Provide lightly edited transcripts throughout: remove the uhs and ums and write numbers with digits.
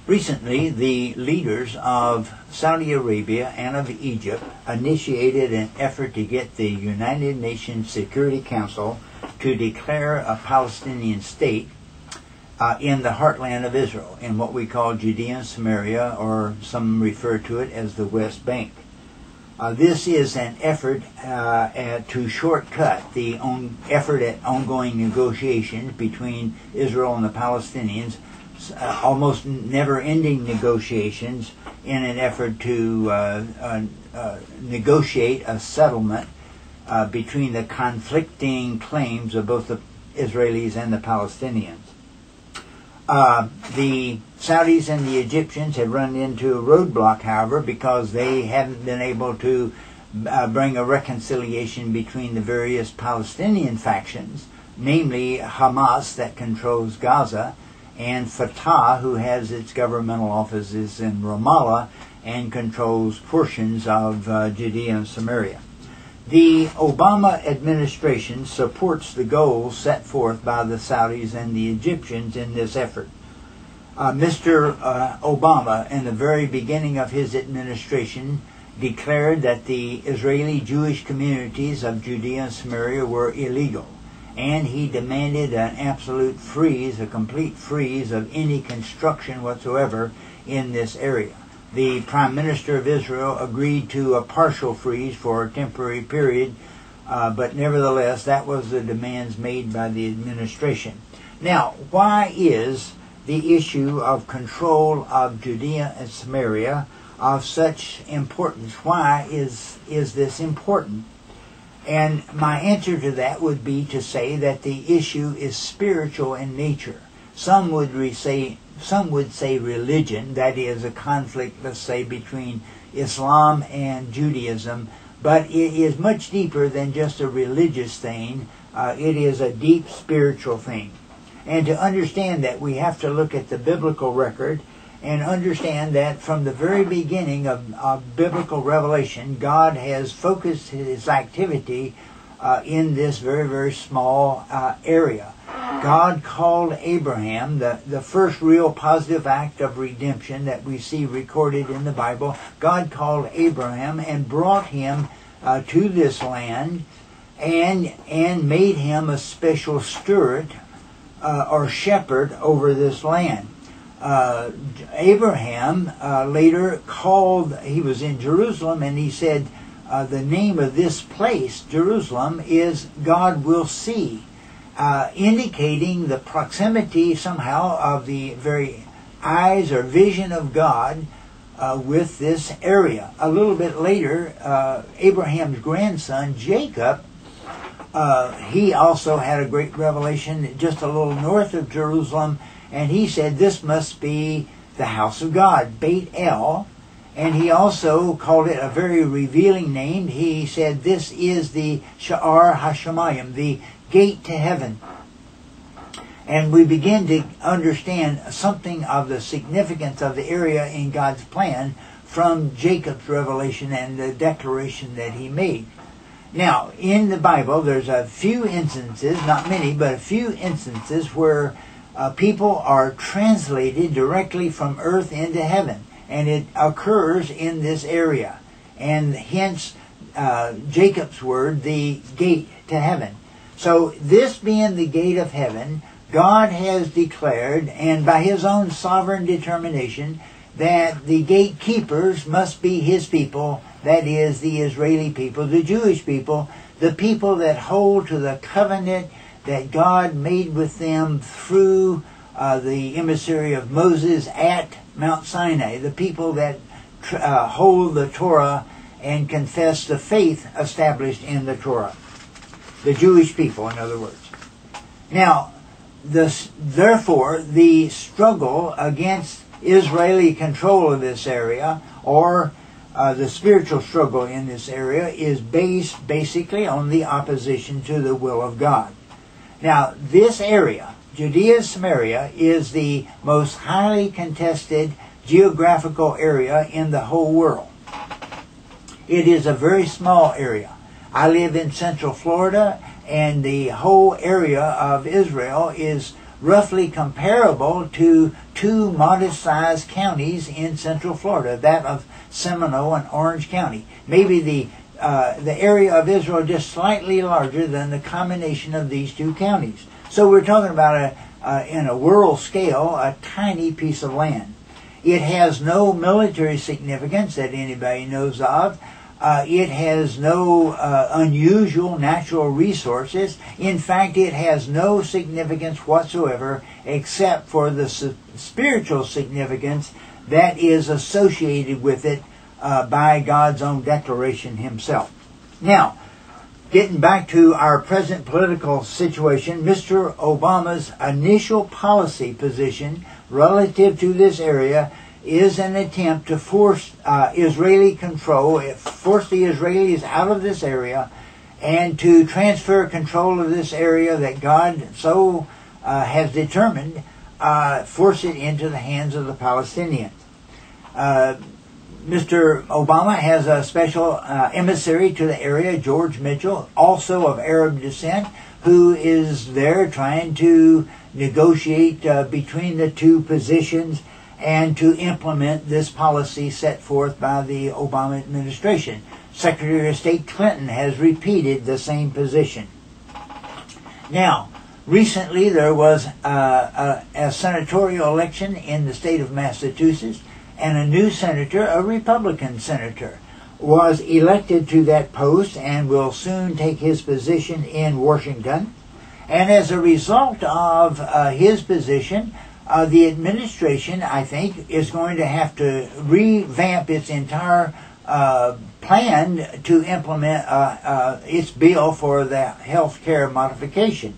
Recently, the leaders of Saudi Arabia and of Egypt initiated an effort to get the United Nations Security Council to declare a Palestinian state in the heartland of Israel, in what we call Judea and Samaria, or some refer to it as the West Bank. This is an effort to shortcut the effort at ongoing negotiations between Israel and the Palestinians, almost never-ending negotiations in an effort to negotiate a settlement between the conflicting claims of both the Israelis and the Palestinians. The Saudis and the Egyptians have run into a roadblock, however, because they haven't been able to bring a reconciliation between the various Palestinian factions, namely Hamas, that controls Gaza, and Fatah, who has its governmental offices in Ramallah and controls portions of Judea and Samaria. The Obama administration supports the goals set forth by the Saudis and the Egyptians in this effort. Mr. Obama, in the very beginning of his administration, declared that the Israeli Jewish communities of Judea and Samaria were illegal, and he demanded an absolute freeze, a complete freeze of any construction whatsoever in this area. The Prime Minister of Israel agreed to a partial freeze for a temporary period, but nevertheless, that was the demands made by the administration. Now, why is the issue of control of Judea and Samaria of such importance? Why is this important? And my answer to that would be to say that the issue is spiritual in nature. Some would say religion, that is a conflict, let's say, between Islam and Judaism, but it is much deeper than just a religious thing. It is a deep spiritual thing. And to understand that, we have to look at the biblical record and understand that from the very beginning of biblical revelation, God has focused his activity in this very, very small area. God called Abraham, the first real positive act of redemption that we see recorded in the Bible. God called Abraham and brought him to this land and made him a special steward or shepherd over this land. Abraham later called, he was in Jerusalem, and he said, the name of this place, Jerusalem, is God will see, indicating the proximity somehow of the very eyes or vision of God with this area. A little bit later, Abraham's grandson, Jacob, he also had a great revelation just a little north of Jerusalem, and he said this must be the house of God, Beit El, and he also called it a very revealing name. He said this is the Sha'ar HaShamayim, the gate to heaven. And we begin to understand something of the significance of the area in God's plan from Jacob's revelation and the declaration that he made. Now, in the Bible, there's a few instances, not many, but a few instances where people are translated directly from earth into heaven, and it occurs in this area. And hence, Jacob's word, the gate to heaven. So this being the gate of heaven, God has declared, and by his own sovereign determination, that the gatekeepers must be his people, that is, the Israeli people, the Jewish people, the people that hold to the covenant that God made with them through the emissary of Moses at Mount Sinai, the people that hold the Torah and confess the faith established in the Torah. The Jewish people, in other words. Now, therefore, the struggle against Israeli control of this area, or the spiritual struggle in this area, is based basically on the opposition to the will of God. Now, this area, Judea and Samaria, is the most highly contested geographical area in the whole world. It is a very small area. I live in Central Florida, and the whole area of Israel is roughly comparable to two modest-sized counties in Central Florida, that of Seminole and Orange County. Maybe the area of Israel just slightly larger than the combination of these two counties. So we're talking about, in a world scale, a tiny piece of land. It has no military significance that anybody knows of. It has no unusual natural resources. In fact, it has no significance whatsoever except for the spiritual significance that is associated with it by God's own declaration himself. Now, getting back to our present political situation, Mr. Obama's initial policy position relative to this area is an attempt to force Israeli control, force the Israelis out of this area, and to transfer control of this area that God so has determined, force it into the hands of the Palestinians. Mr. Obama has a special emissary to the area, George Mitchell, also of Arab descent, who is there trying to negotiate between the two positions and to implement this policy set forth by the Obama administration. Secretary of State Clinton has repeated the same position. Now, recently there was a senatorial election in the state of Massachusetts, and a new senator, a Republican senator, was elected to that post and will soon take his position in Washington. And as a result of his position, the administration, I think, is going to have to revamp its entire plan to implement its bill for the health care modification.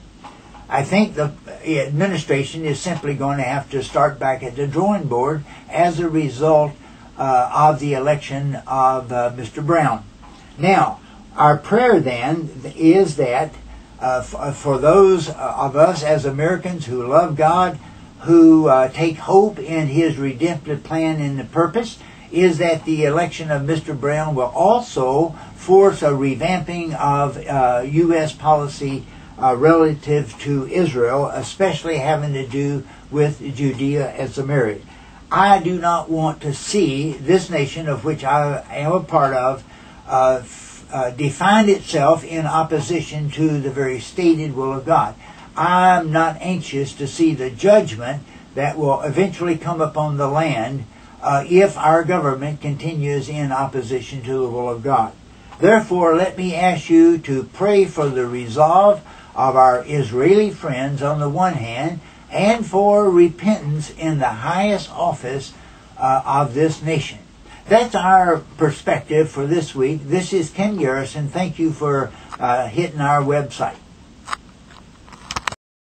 I think the administration is simply going to have to start back at the drawing board as a result of the election of Mr. Brown. Now, our prayer then is that for those of us as Americans who love God, who take hope in his redemptive plan and the purpose, is that the election of Mr. Brown will also force a revamping of U.S. policy relative to Israel, especially having to do with Judea and Samaria. I do not want to see this nation, of which I am a part of, define itself in opposition to the very stated will of God. I'm not anxious to see the judgment that will eventually come upon the land if our government continues in opposition to the will of God. Therefore, let me ask you to pray for the resolve of our Israeli friends on the one hand, and for repentance in the highest office of this nation. That's our perspective for this week. This is Ken Garrison. Thank you for hitting our website.